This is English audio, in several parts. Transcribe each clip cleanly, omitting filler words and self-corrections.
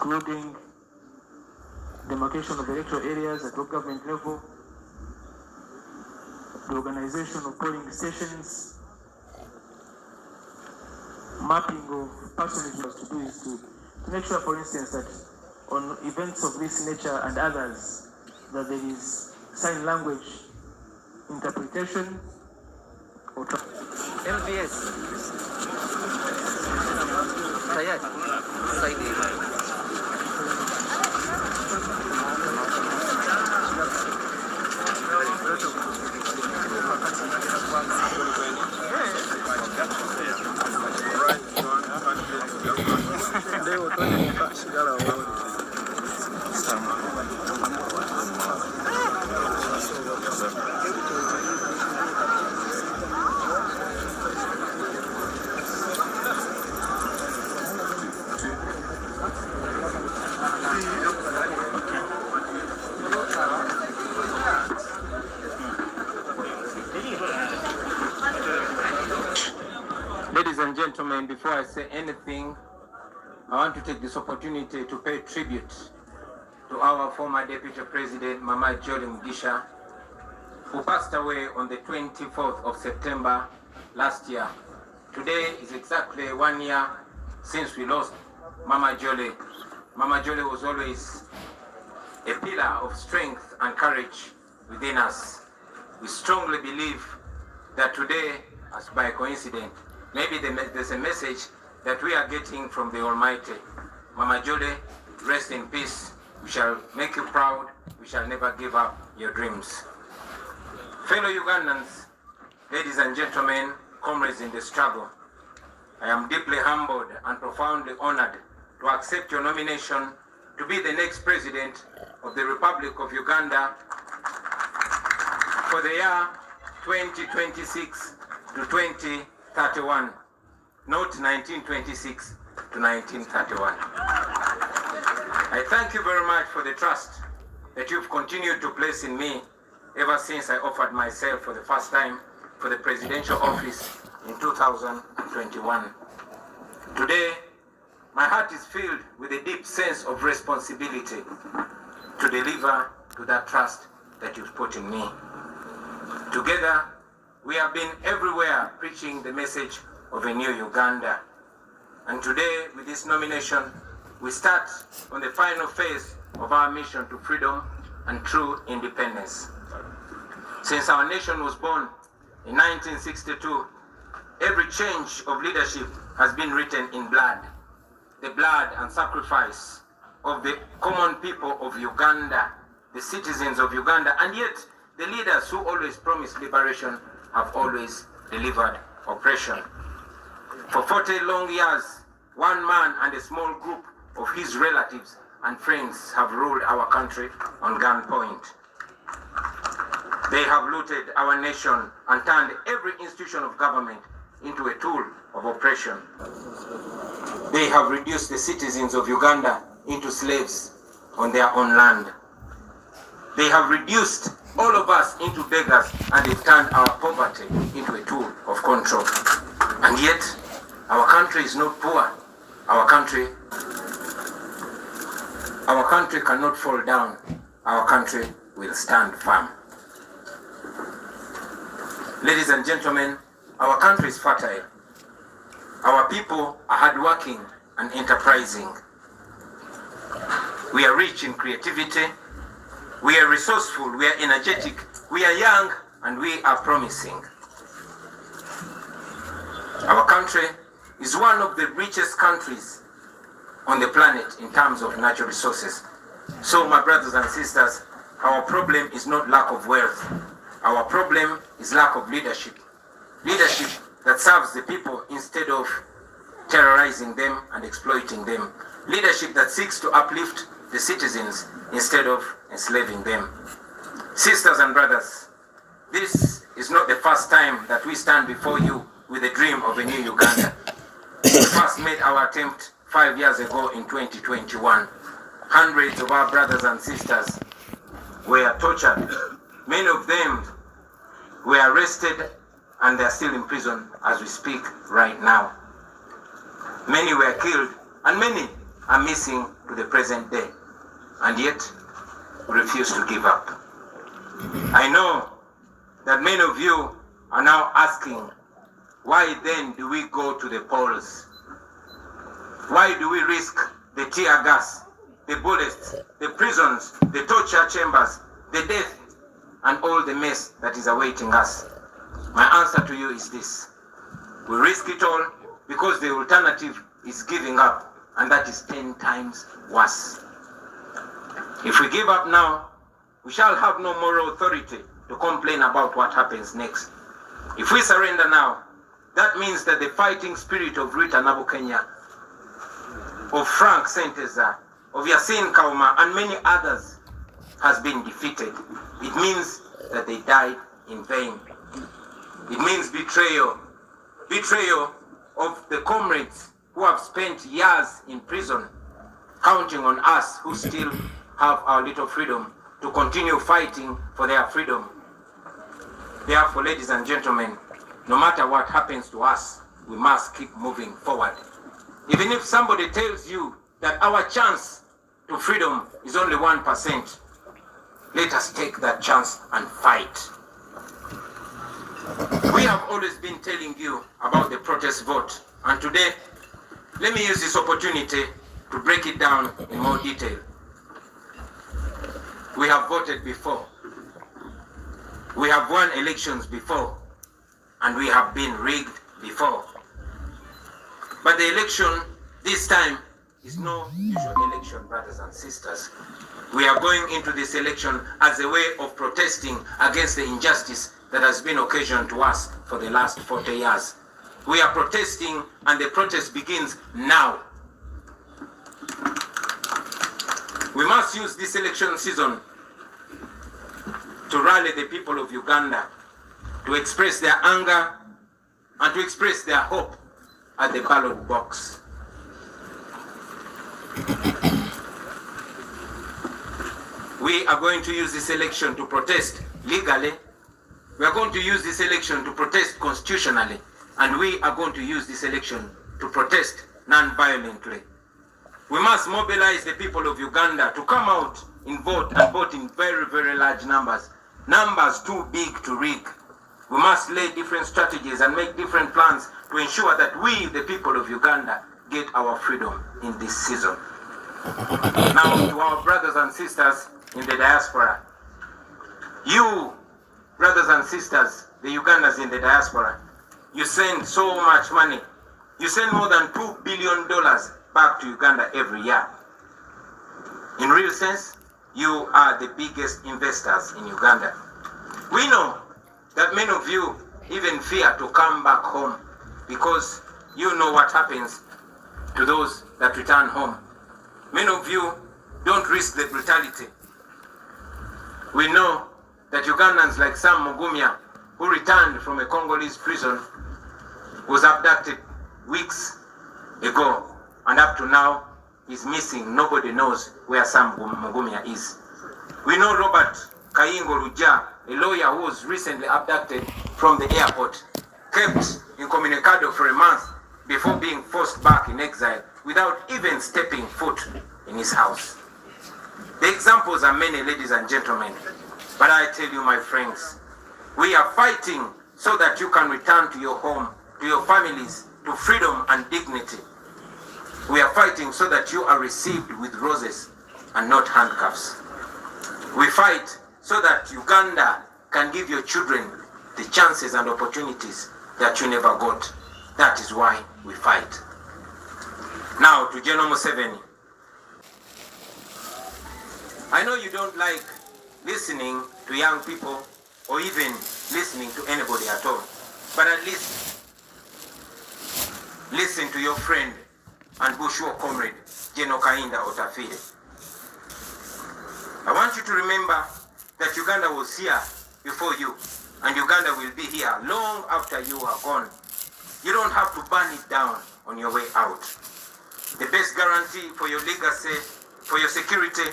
including demarcation of electoral areas at local government level, the organization of polling stations, mapping of personages. To do is to make sure, for instance, that on events of this nature and others, that there is sign language interpretation or MVS. Ladies and gentlemen, before I say anything, I want to take this opportunity to pay tribute to our former Deputy President, Mama Jolly Mugisha, who passed away on the 24th of September last year. Today is exactly 1 year since we lost Mama Jolly. Mama Jolly was always a pillar of strength and courage within us. We strongly believe that today, as by coincidence, maybe there's a message that we are getting from the Almighty. Mama Jolly, rest in peace. We shall make you proud. We shall never give up your dreams. Fellow Ugandans, ladies and gentlemen, comrades in the struggle, I am deeply humbled and profoundly honored to accept your nomination to be the next president of the Republic of Uganda for the year 2026 to 2031, not 1926 to 1931. I thank you very much for the trust that you've continued to place in me ever since I offered myself for the first time for the presidential office in 2021. Today, my heart is filled with a deep sense of responsibility to deliver to that trust that you've put in me. Together, we have been everywhere preaching the message of a new Uganda. And today, with this nomination, we start on the final phase of our mission to freedom and true independence. Since our nation was born in 1962, every change of leadership has been written in blood. The blood and sacrifice of the common people of Uganda, the citizens of Uganda, and yet the leaders who always promised liberation have always delivered oppression. For 40 long years, one man and a small group of his relatives and friends have ruled our country on gunpoint. They have looted our nation and turned every institution of government into a tool of oppression. They have reduced the citizens of Uganda into slaves on their own land. They have reduced all of us into beggars, and they've turned our poverty into a tool of control. And yet, our country is not poor. Our country cannot fall down. Our country will stand firm. Ladies and gentlemen, our country is fertile. Our people are hardworking and enterprising. We are rich in creativity. We are resourceful. We are energetic. We are young and we are promising. Our country is one of the richest countries on the planet in terms of natural resources. So, my brothers and sisters, our problem is not lack of wealth. Our problem is lack of leadership. Leadership that serves the people instead of terrorizing them and exploiting them. Leadership that seeks to uplift the citizens instead of enslaving them. Sisters and brothers, this is not the first time that we stand before you with a dream of a new Uganda. We first made our attempt 5 years ago in 2021. Hundreds of our brothers and sisters were tortured. Many of them were arrested and they are still in prison as we speak right now. Many were killed and many are missing to the present day. And yet, we refuse to give up. I know that many of you are now asking, why then do we go to the polls? Why do we risk the tear gas, the bullets, the prisons, the torture chambers, the death, and all the mess that is awaiting us? My answer to you is this. We risk it all because the alternative is giving up, and that is 10 times worse. If we give up now, we shall have no moral authority to complain about what happens next. If we surrender now, that means that the fighting spirit of Rita Nabukenya, of Frank Senteza, of Yasin Kauma, and many others has been defeated. It means that they died in vain. It means betrayal. Betrayal of the comrades who have spent years in prison, counting on us who still have our little freedom to continue fighting for their freedom. Therefore, ladies and gentlemen, no matter what happens to us, we must keep moving forward. Even if somebody tells you that our chance to freedom is only 1%, let us take that chance and fight. We have always been telling you about the protest vote, and today, let me use this opportunity to break it down in more detail. We have voted before. We have won elections before, and we have been rigged before. But the election this time is no usual election, brothers and sisters. We are going into this election as a way of protesting against the injustice that has been occasioned to us for the last 40 years. We are protesting, and the protest begins now. We must use this election season to rally the people of Uganda, to express their anger and to express their hope at the ballot box. We are going to use this election to protest legally. We are going to use this election to protest constitutionally. And we are going to use this election to protest non-violently. We must mobilize the people of Uganda to come out and vote in very, very large numbers. Numbers too big to rig. We must lay different strategies and make different plans to ensure that we, the people of Uganda, get our freedom in this season. Now, to our brothers and sisters in the diaspora, you, brothers and sisters, the Ugandans in the diaspora, you send so much money. You send more than $2 billion back to Uganda every year. In real sense, you are the biggest investors in Uganda. We know that many of you even fear to come back home because you know what happens to those that return home. Many of you don't risk the brutality. We know that Ugandans like Sam Mugumya, who returned from a Congolese prison, was abducted weeks ago, and up to now is missing. Nobody knows where Sam Mugumya is. We know Robert Kayingo Luja, a lawyer who was recently abducted from the airport, kept incommunicado for a month before being forced back in exile without even stepping foot in his house. The examples are many, ladies and gentlemen, but I tell you, my friends, we are fighting so that you can return to your home, to your families, to freedom and dignity. We are fighting so that you are received with roses and not handcuffs. We fight so that Uganda can give your children the chances and opportunities that you never got. That is why we fight. Now to General Museveni. I know you don't like listening to young people or even listening to anybody at all, but at least listen to your friend and Bushwa comrade, General Kainda Otafire. I want you to remember that Uganda was here before you, and Uganda will be here long after you are gone. You don't have to burn it down on your way out. The best guarantee for your legacy, for your security,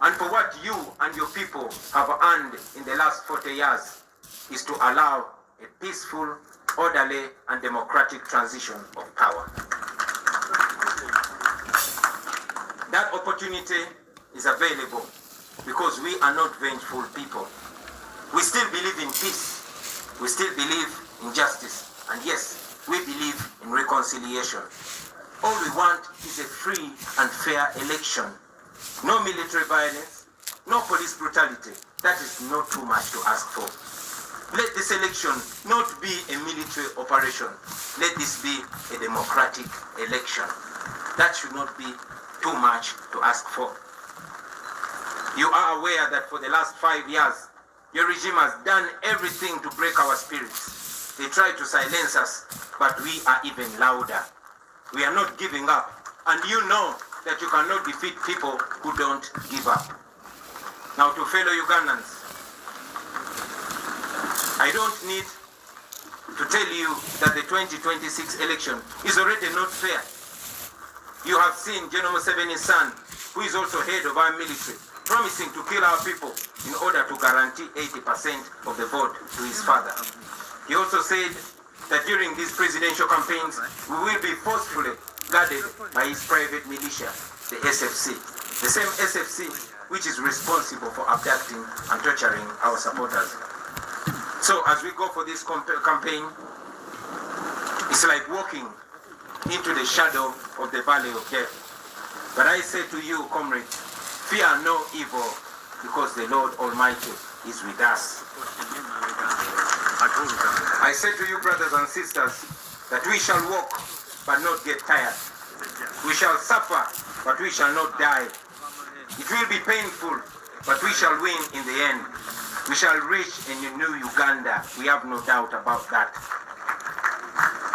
and for what you and your people have earned in the last 40 years is to allow a peaceful, orderly, and democratic transition of power. That opportunity is available because we are not vengeful people. We still believe in peace. We still believe in justice. And yes, we believe in reconciliation. All we want is a free and fair election. No military violence, no police brutality. That is not too much to ask for. Let this election not be a military operation. Let this be a democratic election. That should not be too much to ask for. You are aware that for the last 5 years, your regime has done everything to break our spirits. They tried to silence us, but we are even louder. We are not giving up. And you know that you cannot defeat people who don't give up. Now to fellow Ugandans, I don't need to tell you that the 2026 election is already not fair. You have seen General Museveni's son, who is also head of our military, promising to kill our people in order to guarantee 80% of the vote to his father. He also said that during these presidential campaigns, we will be forcefully guarded by his private militia, the SFC. The same SFC which is responsible for abducting and torturing our supporters. So as we go for this campaign, it's like walking into the shadow of the valley of death. But I say to you, comrades, fear no evil, because the Lord Almighty is with us. I say to you, brothers and sisters, that we shall walk, but not get tired. We shall suffer, but we shall not die. It will be painful, but we shall win in the end. We shall reach a new Uganda. We have no doubt about that.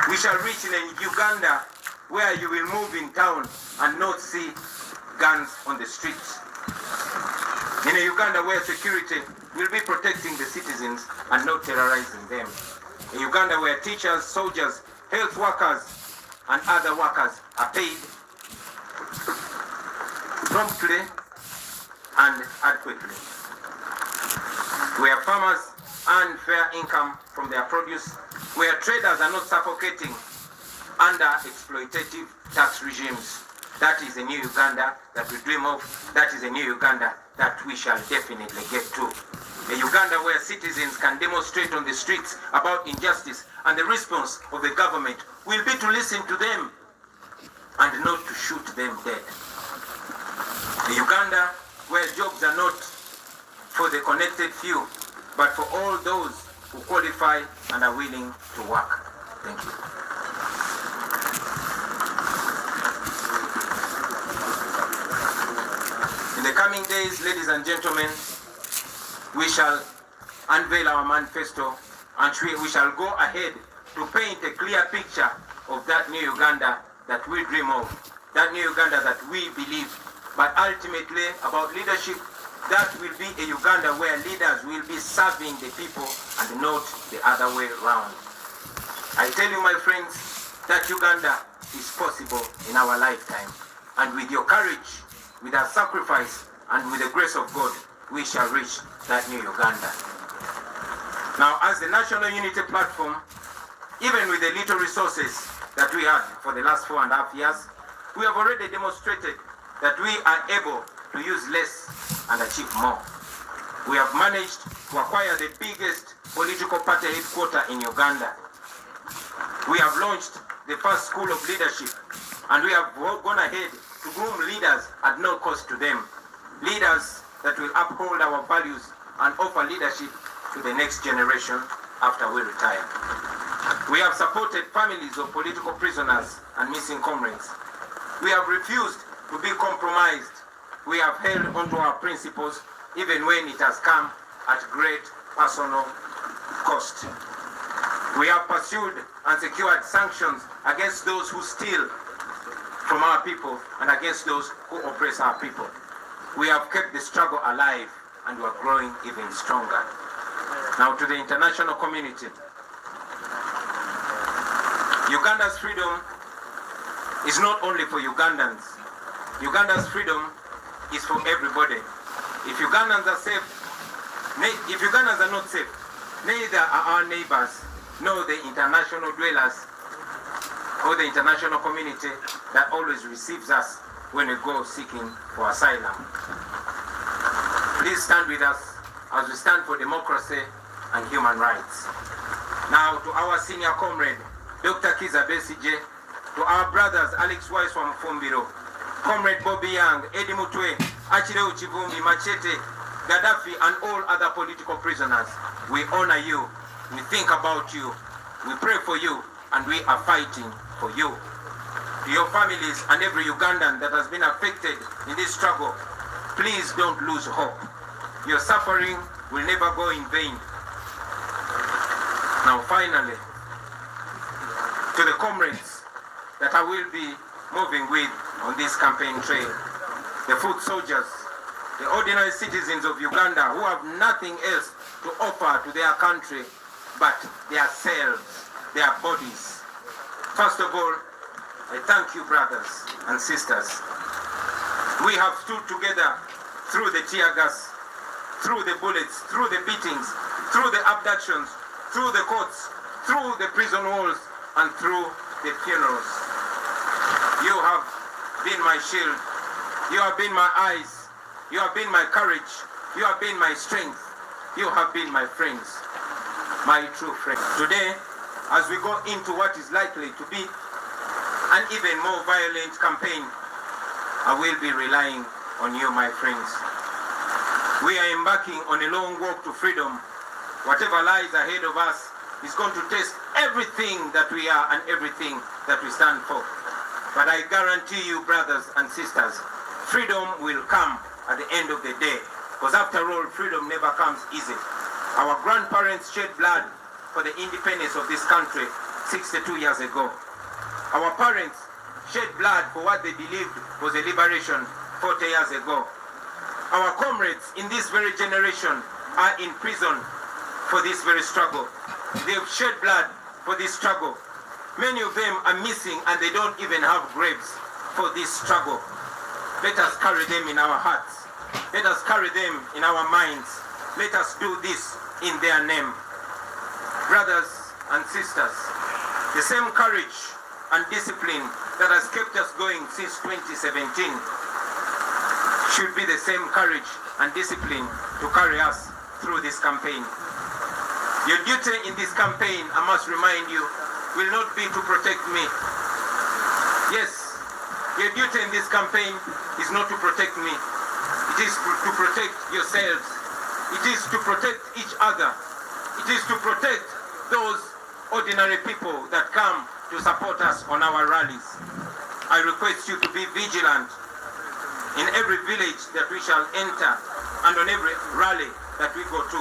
We shall reach in a Uganda where you will move in town and not see guns on the streets. In a Uganda where security will be protecting the citizens and not terrorizing them. A Uganda where teachers, soldiers, health workers, and other workers are paid promptly and adequately. Where farmers earn fair income from their produce, where traders are not suffocating under exploitative tax regimes. That is a new Uganda that we dream of. That is a new Uganda that we shall definitely get to. A Uganda where citizens can demonstrate on the streets about injustice, and the response of the government will be to listen to them and not to shoot them dead. A Uganda where jobs are not for the connected few, but for all those who qualify and are willing to work. Thank you. In the coming days, ladies and gentlemen, we shall unveil our manifesto, and we shall go ahead to paint a clear picture of that new Uganda that we dream of, that new Uganda that we believe. But ultimately, about leadership, that will be a Uganda where leaders will be serving the people and not the other way around. I tell you, my friends, that Uganda is possible in our lifetime. And with your courage, with our sacrifice, and with the grace of God, we shall reach that new Uganda. Now, as the National Unity Platform, even with the little resources that we had for the last 4.5 years, we have already demonstrated that we are able to use less and achieve more. We have managed to acquire the biggest political party headquarters in Uganda. We have launched the first school of leadership, and we have gone ahead to groom leaders at no cost to them. Leaders that will uphold our values and offer leadership to the next generation after we retire. We have supported families of political prisoners and missing comrades. We have refused to be compromised. We have held onto our principles even when it has come at great personal cost. We have pursued and secured sanctions against those who steal from our people and against those who oppress our people. We have kept the struggle alive and we are growing even stronger. Now to the international community. Uganda's freedom is not only for Ugandans. Uganda's freedom is for everybody. If Ugandans are safe, if Ugandans are not safe, neither are our neighbors, nor the international dwellers or the international community that always receives us when we go seeking for asylum. Please stand with us as we stand for democracy and human rights. Now to our senior comrade, Dr. Kiza Besije, to our brothers Alex Wise from Fumbiro, Comrade Bobby Young, Eddie Mutwe, Achileo Chivumbi, Machete, Gaddafi and all other political prisoners, we honor you, we think about you, we pray for you, and we are fighting for you. To your families and every Ugandan that has been affected in this struggle, please don't lose hope. Your suffering will never go in vain. Now finally, to the comrades that I will be moving with on this campaign trail, the foot soldiers, the ordinary citizens of Uganda who have nothing else to offer to their country but their selves, their bodies. First of all, I thank you, brothers and sisters. We have stood together through the tear gas, through the bullets, through the beatings, through the abductions, through the courts, through the prison walls, and through the funerals. You have been my shield. You have been my eyes. You have been my courage. You have been my strength. You have been my friends, my true friends. Today, as we go into what is likely to be an even more violent campaign, I will be relying on you, my friends. We are embarking on a long walk to freedom. Whatever lies ahead of us is going to test everything that we are and everything that we stand for. But I guarantee you, brothers and sisters, freedom will come at the end of the day. Because after all, freedom never comes easy. Our grandparents shed blood for the independence of this country 62 years ago. Our parents shed blood for what they believed was a liberation 40 years ago. Our comrades in this very generation are in prison for this very struggle. They've shed blood for this struggle. Many of them are missing and they don't even have graves for this struggle. Let us carry them in our hearts. Let us carry them in our minds. Let us do this in their name. Brothers and sisters, the same courage and discipline that has kept us going since 2017 should be the same courage and discipline to carry us through this campaign. Your duty in this campaign, I must remind you, will not be to protect me. Yes, your duty in this campaign is not to protect me. It is to protect yourselves. It is to protect each other. It is to protect those ordinary people that come to support us on our rallies. I request you to be vigilant in every village that we shall enter and on every rally that we go to.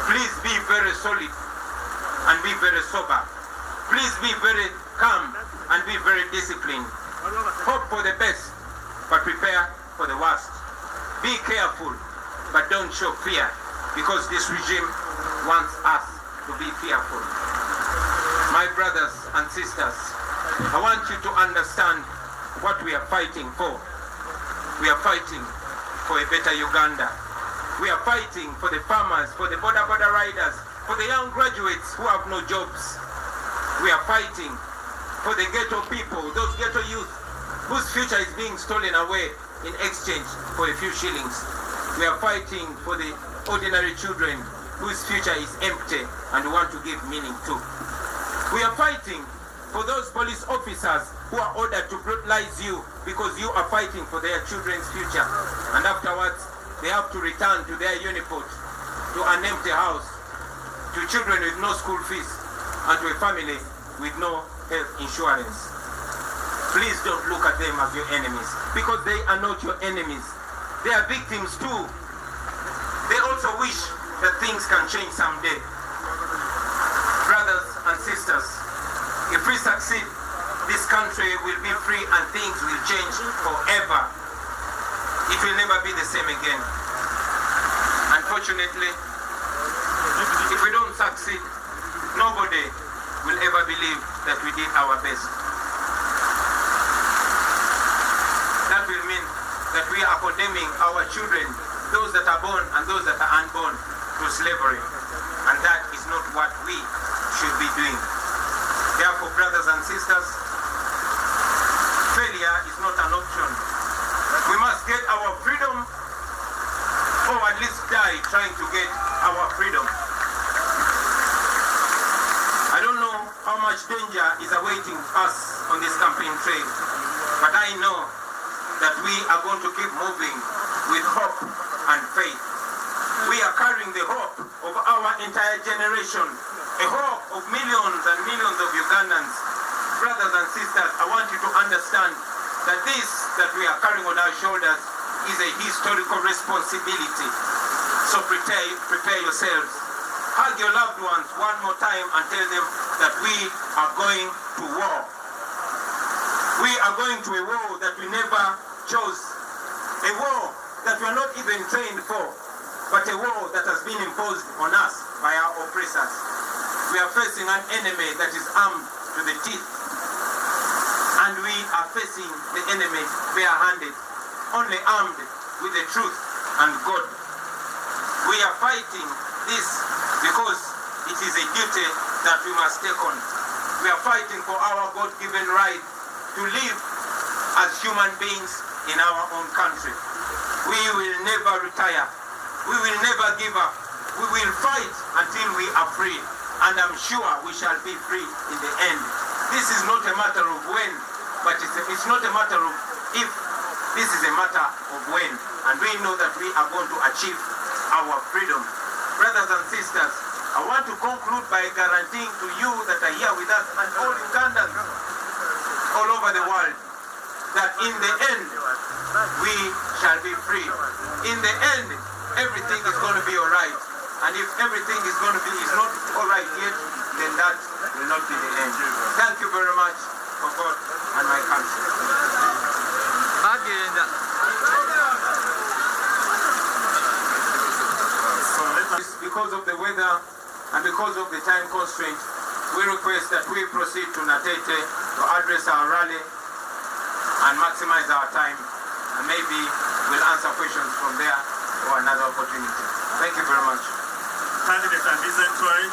Please be very solid and be very sober. Please be very calm and be very disciplined. Hope for the best, but prepare for the worst. Be careful, but don't show fear, because this regime wants us to be fearful. My brothers and sisters, I want you to understand what we are fighting for. We are fighting for a better Uganda. We are fighting for the farmers, for the border riders, for the young graduates who have no jobs. We are fighting for the ghetto people, those ghetto youth whose future is being stolen away in exchange for a few shillings. We are fighting for the ordinary children whose future is empty and we want to give meaning to. We are fighting for those police officers who are ordered to brutalize you because you are fighting for their children's future. And afterwards, they have to return to their uniport, to an empty house, to children with no school fees, and to a family with no health insurance. Please don't look at them as your enemies, because they are not your enemies. They are victims too. They also wish that things can change someday. Brothers and sisters, if we succeed, this country will be free and things will change forever. It will never be the same again. Unfortunately, if we don't succeed, nobody will ever believe that we did our best. That will mean that we are condemning our children, those that are born and those that are unborn, to slavery. And that is not what we should be doing. Therefore, brothers and sisters, failure is not an option. We must get our freedom, or at least die trying to get our freedom. I don't know how much danger is awaiting us on this campaign trail, but I know that we are going to keep moving with hope and faith. We are carrying the hope of our entire generation, a hope of millions and millions of Ugandans. Brothers and sisters, I want you to understand that this that we are carrying on our shoulders is a historical responsibility. So prepare yourselves. Hug your loved ones one more time and tell them that we are going to war. We are going to a war that we never chose. A war that we are not even trained for, but a war that has been imposed on us by our oppressors. We are facing an enemy that is armed to the teeth. And we are facing the enemy bare-handed, only armed with the truth and God. We are fighting this because it is a duty that we must take on. We are fighting for our God-given right to live as human beings in our own country. We will never retire. We will never give up. We will fight until we are free. And I'm sure we shall be free in the end. This is not a matter of when, but it's not a matter of if. This is a matter of when. And we know that we are going to achieve our freedom. Brothers and sisters, I want to conclude by guaranteeing to you that are here with us and all Ugandans all over the world that in the end, we shall be free. In the end, everything is going to be all right. And if everything is not all right yet, then that will not be the end. Thank you very much for God and my country. Because of the weather and because of the time constraint, we request that we proceed to Natete to address our rally and maximize our time, and maybe we'll answer questions from there or another opportunity. Thank you very much. Candidate and Vicentory.